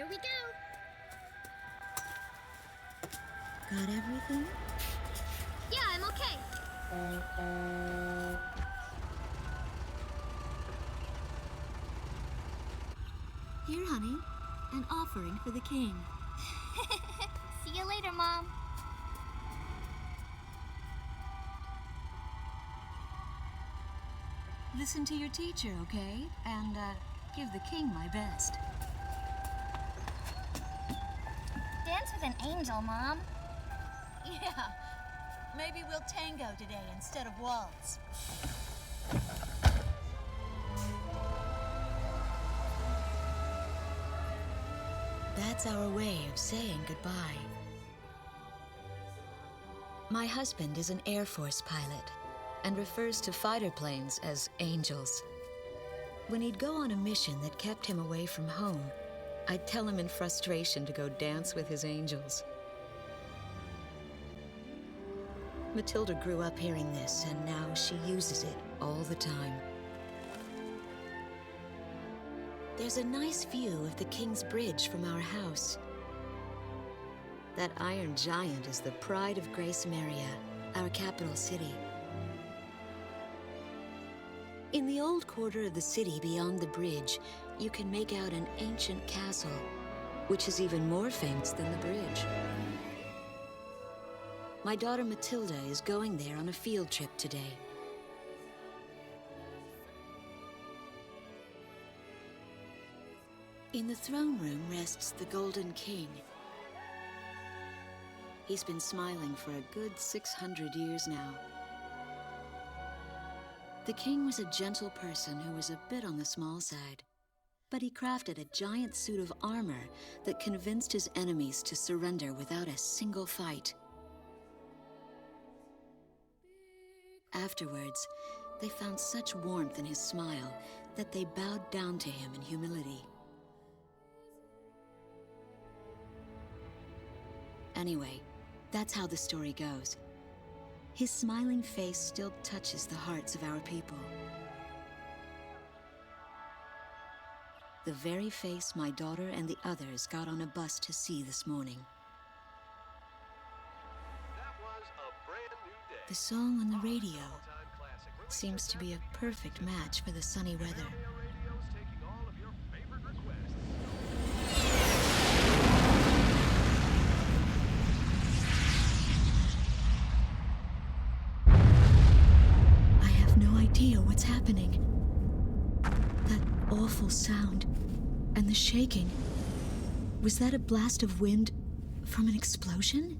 Here we go. Got everything? Yeah, I'm okay. Here, honey. An offering for the king. See you later, Mom. Listen to your teacher, okay? And, give the king my best. Dance with an angel, Mom. Yeah. Maybe we'll tango today instead of waltz. That's our way of saying goodbye. My husband is an Air Force pilot and refers to fighter planes as angels. When he'd go on a mission that kept him away from home, I'd tell him in frustration to go dance with his angels. Matilda grew up hearing this, and now she uses it all the time. There's a nice view of the King's Bridge from our house. That iron giant is the pride of Gracemeria, our capital city. In the old quarter of the city beyond the bridge, you can make out an ancient castle, which is even more famous than the bridge. My daughter Matilda is going there on a field trip today. In the throne room rests the Golden King. He's been smiling for a good 600 years now. The king was a gentle person who was a bit on the small side, but he crafted a giant suit of armor that convinced his enemies to surrender without a single fight. Afterwards, they found such warmth in his smile that they bowed down to him in humility. Anyway, that's how the story goes. His smiling face still touches the hearts of our people. The very face my daughter and the others got on a bus to see this morning. That was a brand new day. The song on the radio seems to be a perfect match for the sunny weather. Radio's taking all of your favorite requests. I have no idea what's happening. That awful sound and the shaking. Was that a blast of wind from an explosion?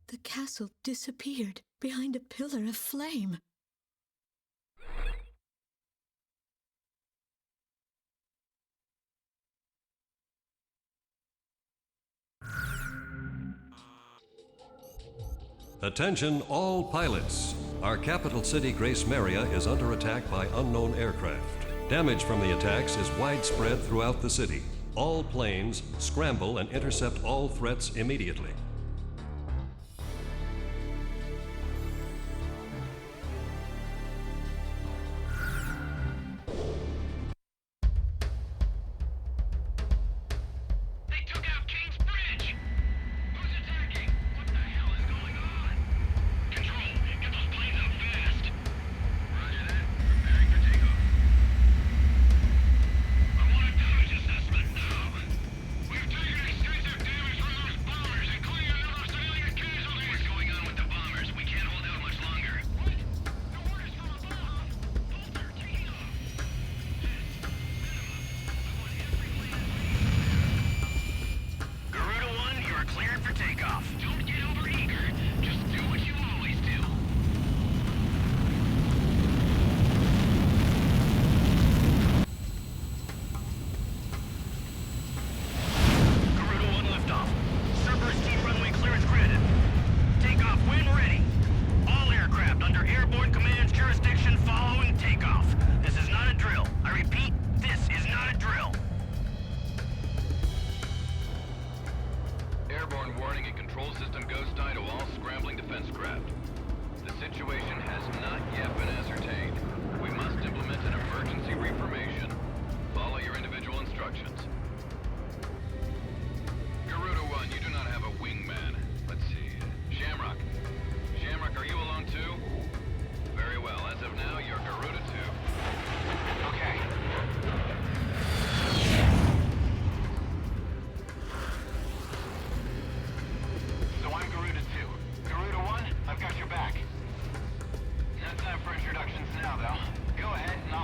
The castle disappeared behind a pillar of flame. Attention all pilots. Our capital city, Gracemeria, is under attack by unknown aircraft. Damage from the attacks is widespread throughout the city. All planes scramble and intercept all threats immediately. They took out King's Bridge! Who's attacking? What the hell is going on? Control, get those planes out fast! Roger that. Preparing for takeoff. I want a damage assessment now! We've taken extensive damage from those bombers and clear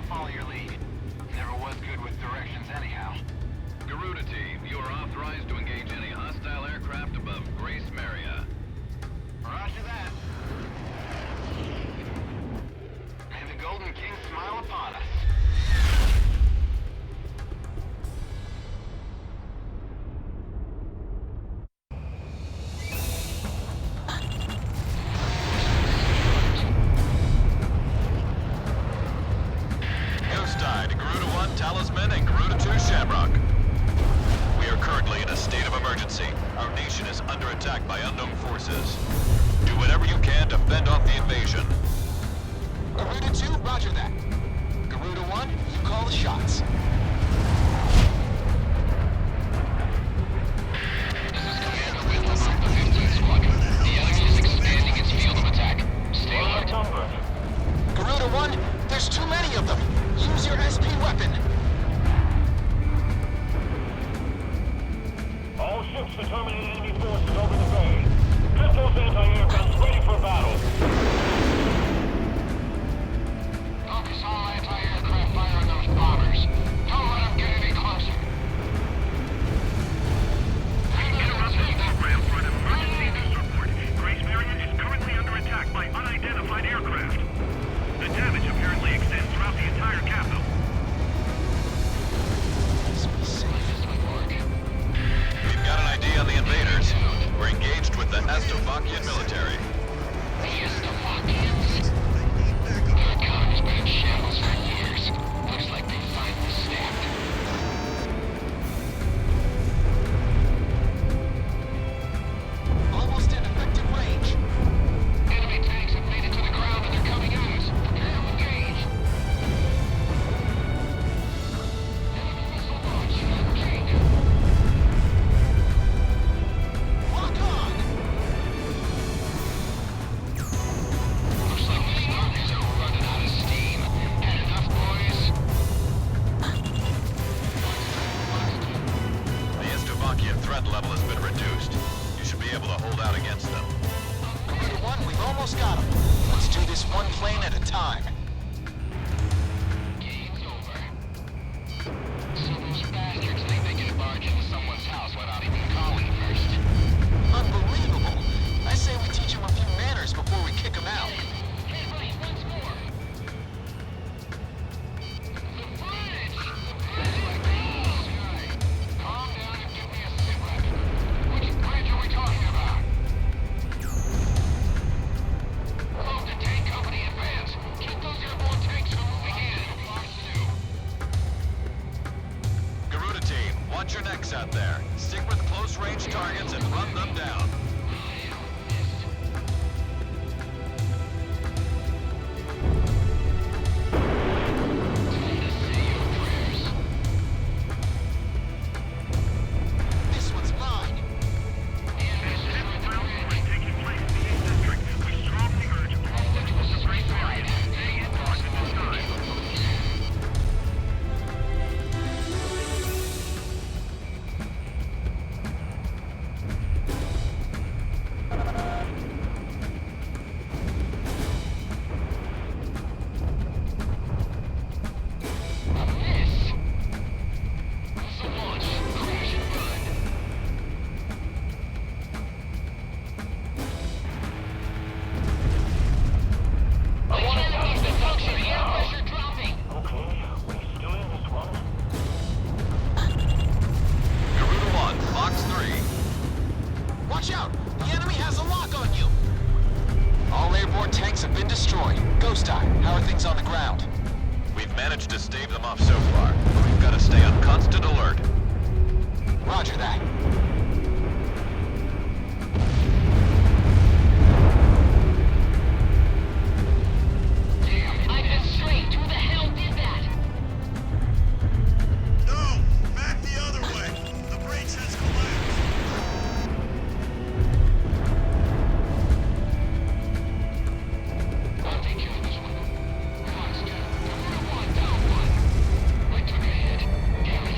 follow your lead. Never was good with directions anyhow. Garuda team, you are authorized to engage any hostile aircraft above Gracemeria. Roger that. May the Golden King smile upon us. Garuda 1, Talisman, and Garuda 2, Shamrock. We are currently in a state of emergency. Our nation is under attack by unknown forces. Do whatever you can to fend off the invasion. Garuda 2, roger that. Garuda 1, you call the shots. This is Commander Whitlam of the 15th Squadron. The enemy is expanding its field of attack. Stay alert. Garuda 1, there's too many of them. Use your SP weapon. All ships to terminate enemy forces over the bay. Get those anti-aircraft ready for battle. Focus all anti-aircraft fire on those bombers. Don't let them get any closer. Interrupting program for an emergency news report. Gracemeria is currently under attack by unidentified aircraft. The damage apparently extends throughout the entire capital. We've got an ID on the invaders. We're engaged with the Astovakian military. The Estovakians? Their economy's been in shambles for years. Looks like they finally snapped. Almost in effective range. Enemy tanks have made it to the ground and they're coming at us. Prepare to engage. Enemy missile launch. Engage. Lock on! Looks like this army's running out of steam. Had enough, boys? The Astovakian threat level has been reduced. You should be able to hold out against them. Garuda 1, we've almost got him. Let's do this one plane at a time. Game's over. So those bastards think they can barge into someone's house without even calling first. Unbelievable. I say we teach them a few manners before we kick them out. Hey, buddy, once more. The bridge! Calm down and give me a sit rep. Which bridge are we talking about? Move the tank company advance. Keep those airborne tanks from moving in. Lots to do. Garuda team, watch your necks out there. Stick with close-range targets and run them down. This one's mine. Taking place in the 8th District. We strongly urge all citizens of Gracemeria to stay indoors at this time. This? Missile launch. Crash and burn. The cannon's defunction. Air pressure dropping. Okay, we still in this one? Garuda 1, Fox 3. Watch out! The enemy has a lock on you! All airborne tanks have been destroyed. Ghost Eye, how are things on the ground? We've managed to stave them off so far, but we've got to stay on constant alert. Roger that. Damn, I hit straight. Who the hell did that? No! Back the other way! The bridge has collapsed! I'll take care of this one. Fox 2, Garuda 1, down 1. I took a hit. Damn it.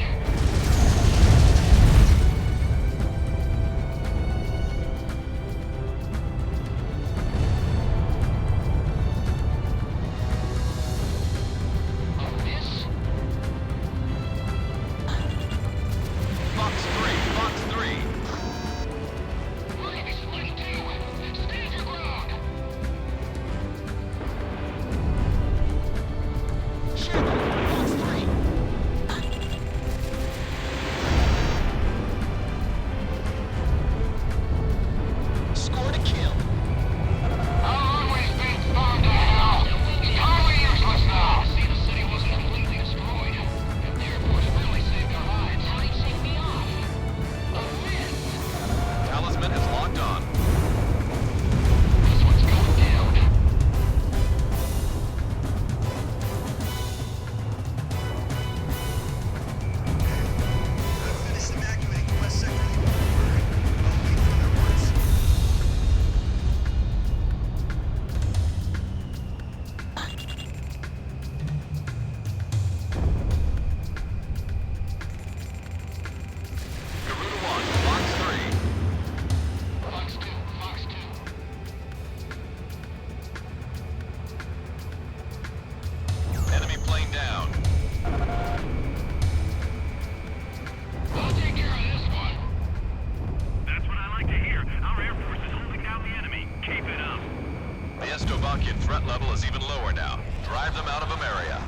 Estovakian threat level is even lower now. Drive them out of Ameria.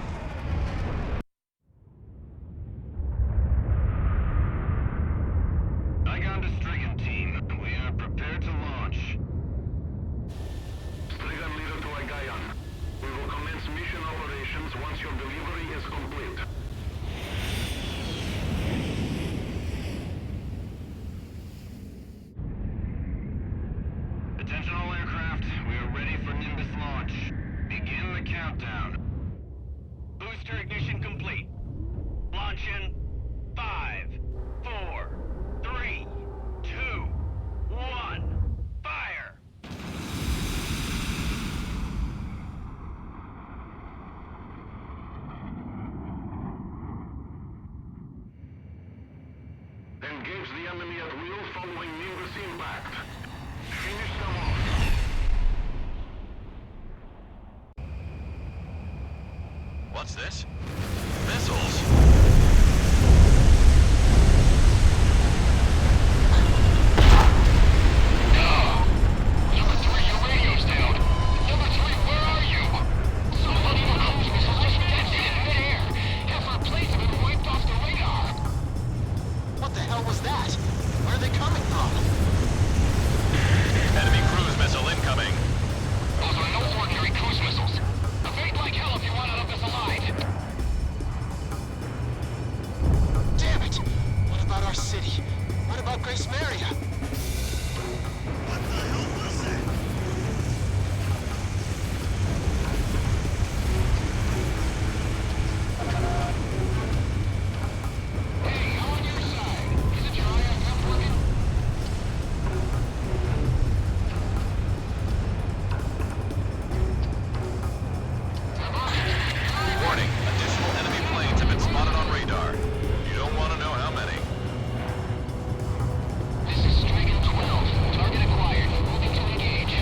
Igon to Strigan team. We are prepared to launch. Strigan leader to Igayan. We will commence mission operations once your delivery is complete. Attention all aircraft. We are ready for Nimbus launch. Begin the countdown. Booster ignition complete. Launch in 5, 4, 3, 2, 1. Fire! Engage the enemy at will following Nimbus impact. Finish them off. What's this? Missiles? Number 3, your radio's down. Number 3, where are you? Somebody with cruise missiles just landed in midair. Half our planes have been wiped off the radar. What the hell was that? Where are they coming from? Enemy cruise missile incoming. Those are no ordinary cruise missiles. Evade like hell if you want out of this alive. Damn it! What about our city? What about Gracemeria? What the hell was that? Hey, on your side. Isn't your IFF working? Warning, additional enemy planes have been spotted on radar. You don't want to know how many. This is Strigan 12. Target acquired. Moving to engage.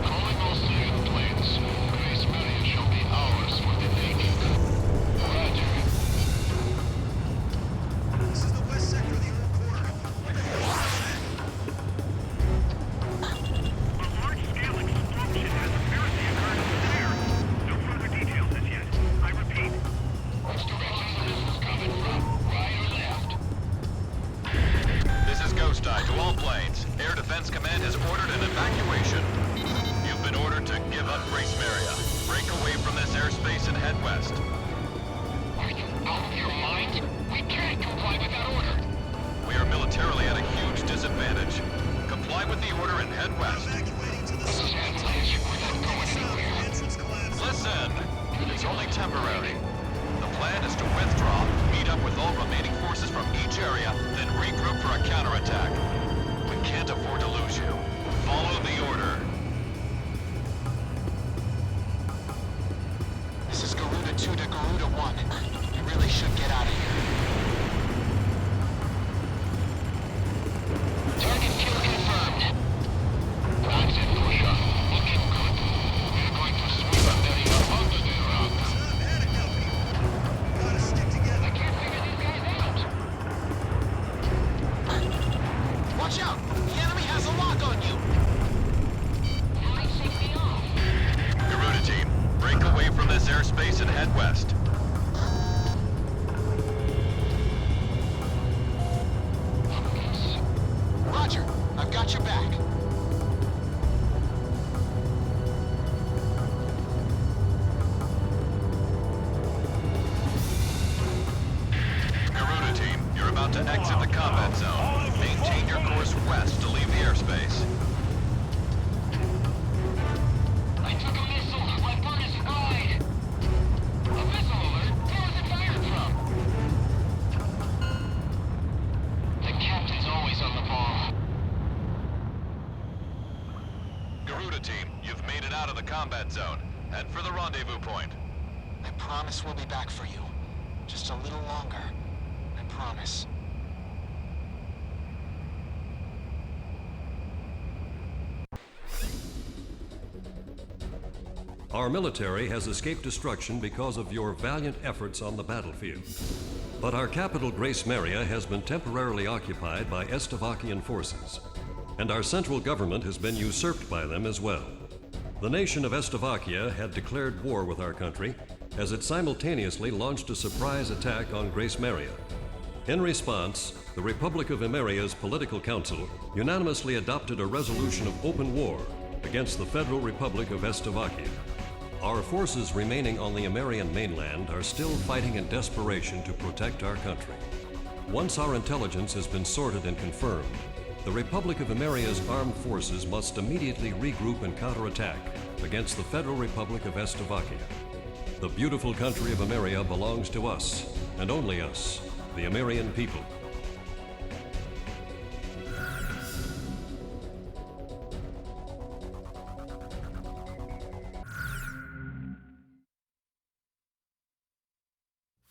Calling all civilian planes. Gracemeria shall be ours for the taking. Roger. This is the west sector of the Old Quarter. What the hell was that? A large-scale explosion has apparently occurred over there. No further details as yet. I repeat. Which direction the missiles coming from? Right or left? This is Ghost Eye to all planes. Air Defense Command has ordered an evacuation. You've been ordered to give up Gracemeria. Break away from this airspace and head west. Are you out of your mind? We can't comply with that order. We are militarily at a huge disadvantage. Comply with the order and head west. Evacuating to the south. Can't tell you we're not going South, the anywhere. entrance collapsed. Listen! It's only temporary. The plan is to withdraw, meet up with all remaining forces from each area, then regroup for a counterattack. We can't afford to lose you. Follow the order. This is Garuda 2 to Garuda 1. We really should get out of here. Target kill confirmed. That's it, Pusher. Looking good. We're going to sweep America under the rug. Stop handcuffing. Gotta stick together. I can't figure these guys out. Watch out! The enemy has a lock on you! How did shake me off? Garuda team, break away from this airspace and head west. Roger, I've got your back. Garuda team, you're about to exit the combat zone. Maintain your course west to leave the airspace. I took a missile. My bird is fried. A missile alert? Where was it fired from? The captain's always on the ball. Garuda team, you've made it out of the combat zone. Head for the rendezvous point. I promise we'll be back for you. Just a little longer. I promise. Our military has escaped destruction because of your valiant efforts on the battlefield. But our capital, Gracemeria, has been temporarily occupied by Estovakian forces, and our central government has been usurped by them as well. The nation of Estovakia had declared war with our country as it simultaneously launched a surprise attack on Gracemeria. In response, the Republic of Imeria's Political Council unanimously adopted a resolution of open war against the Federal Republic of Estovakia. Our forces remaining on the Imerian mainland are still fighting in desperation to protect our country. Once our intelligence has been sorted and confirmed, the Republic of Imeria's armed forces must immediately regroup and counterattack against the Federal Republic of Estovakia. The beautiful country of Imeria belongs to us, and only us, the Imerian people.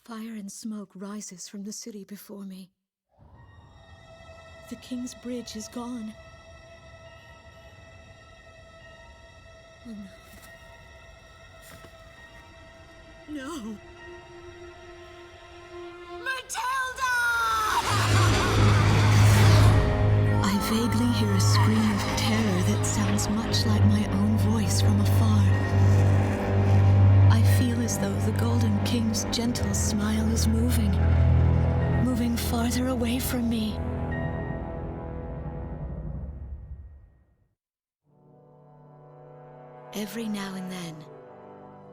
Fire and smoke rises from the city before me. The King's Bridge is gone. Oh no. No! I vaguely hear a scream of terror that sounds much like my own voice from afar. I feel as though the Golden King's gentle smile is moving farther away from me. Every now and then,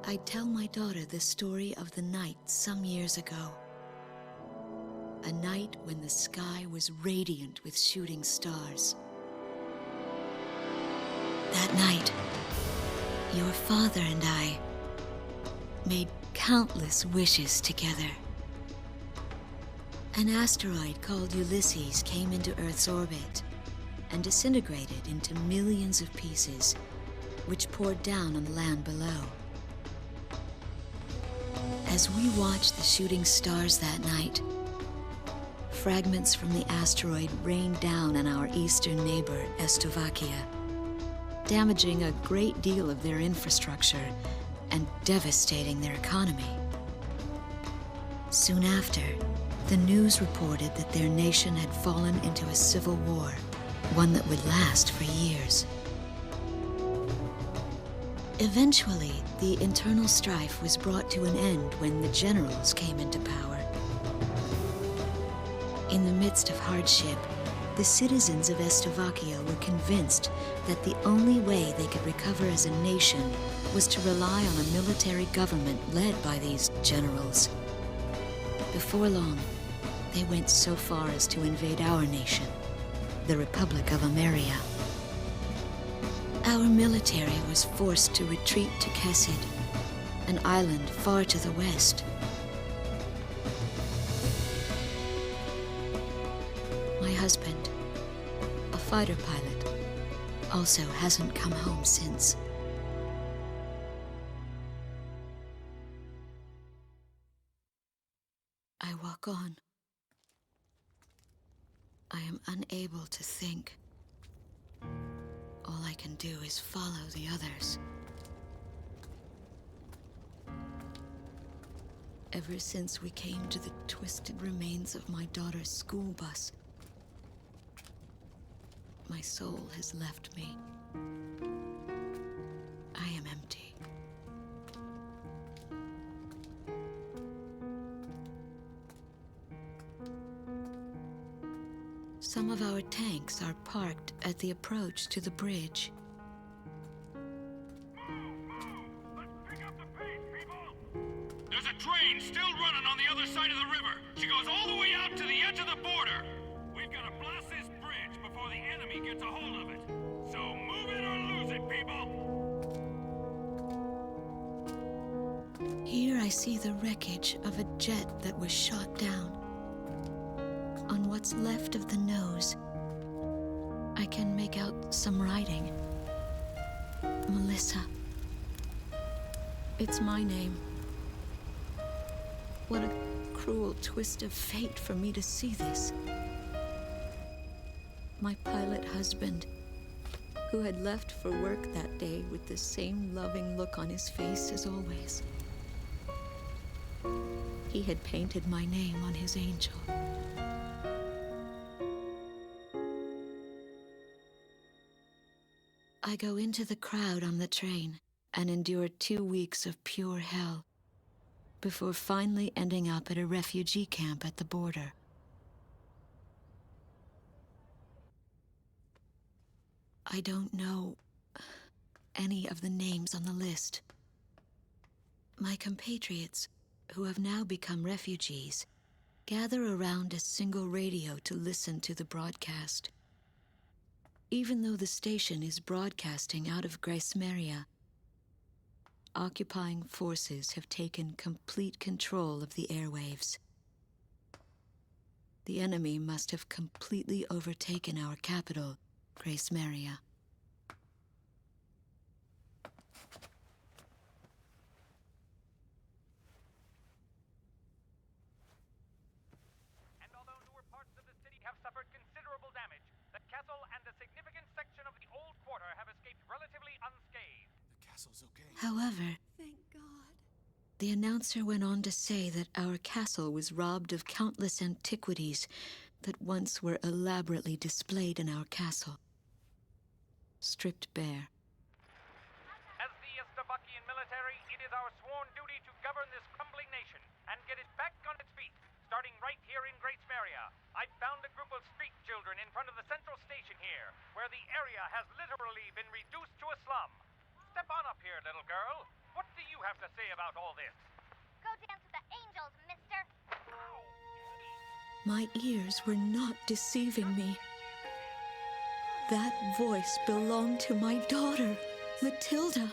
I tell my daughter the story of the night some years ago. A night when the sky was radiant with shooting stars. That night, your father and I made countless wishes together. An asteroid called Ulysses came into Earth's orbit and disintegrated into millions of pieces, which poured down on the land below. As we watched the shooting stars that night, fragments from the asteroid rained down on our eastern neighbor, Estovakia, damaging a great deal of their infrastructure and devastating their economy. Soon after, the news reported that their nation had fallen into a civil war, one that would last for years. Eventually, the internal strife was brought to an end when the generals came into power. In the midst of hardship, the citizens of Estovakia were convinced that the only way they could recover as a nation was to rely on a military government led by these generals. Before long, they went so far as to invade our nation, the Republic of Imeria. Our military was forced to retreat to Kesid, an island far to the west. My husband, a fighter pilot, also hasn't come home since. I walk on. I am unable to think. All I can do is follow the others. Ever since we came to the twisted remains of my daughter's school bus, my soul has left me. I am empty. Some of our tanks are parked at the approach to the bridge. Let's pick up the pace, people! There's a train still running on the other side of the river. She goes all the way out to the edge of the border. We've got to blast this bridge before the enemy gets a hold of it. So move it or lose it, people! Here I see the wreckage of a jet that was shot down. On what's left of the nose, I can make out some writing. Melissa. It's my name. What a cruel twist of fate for me to see this. My pilot husband, who had left for work that day with the same loving look on his face as always. He had painted my name on his angel. I I go into the crowd on the train and endure 2 weeks of pure hell before finally ending up at a refugee camp at the border. I don't know any of the names on the list. My compatriots, who have now become refugees, gather around a single radio to listen to the broadcast. Even though the station is broadcasting out of Gracemeria, occupying forces have taken complete control of the airwaves. The enemy must have completely overtaken our capital, Gracemeria. And although newer parts of the city have suffered considerable damage, the castle and a significant section of the old quarter have escaped relatively unscathed. The castle's okay. However, Thank God. the announcer went on to say that our castle was robbed of countless antiquities that once were elaborately displayed in our castle. Stripped bare. As the Estabakian military, it is our sworn duty to govern this crumbling nation and get it back on its feet, starting right here in Gracemeria. I found a group of street children in front of the central station here, where the area has literally been reduced to a slum. Step on up here, little girl. What do you have to say about all this? Go dance with the angels, mister. My ears were not deceiving me. That voice belonged to my daughter, Matilda.